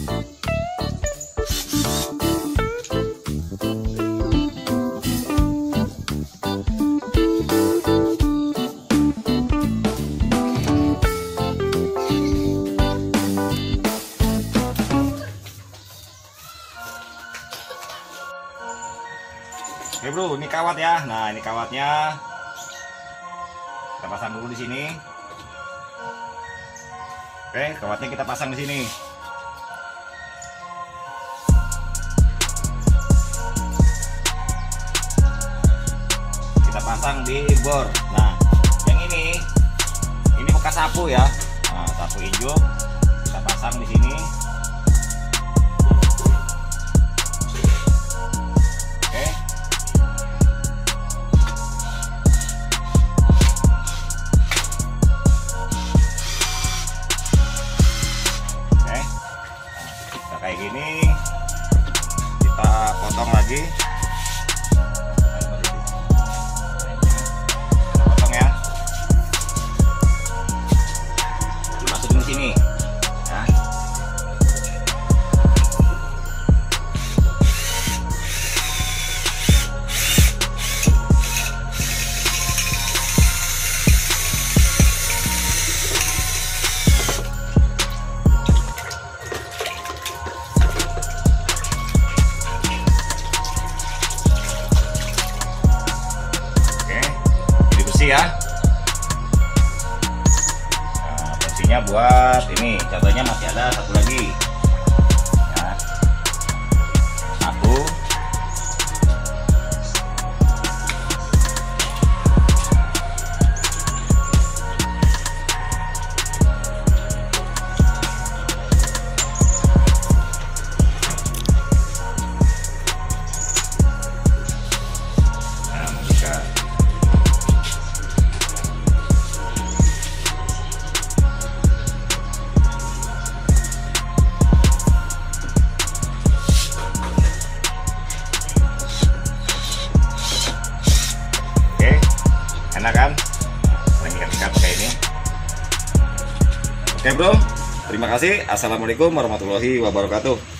Oke bro, ini kawat ya. Nah ini kawatnya kita pasang dulu di sini. Oke, kawatnya kita pasang di sini. Kita pasang di bor. Nah, yang ini bekas sapu ya. Nah, sapu injuk kita pasang di sini. Kayak gini kita potong lagi, kita potong ya, dimasukin di sini ya. Ya, nah, fungsinya buat ini. Contohnya masih ada satu lagi ya, satu. Enak kan? Ikat-ikat pakai ini. Oke bro, terima kasih. Assalamualaikum warahmatullahi wabarakatuh.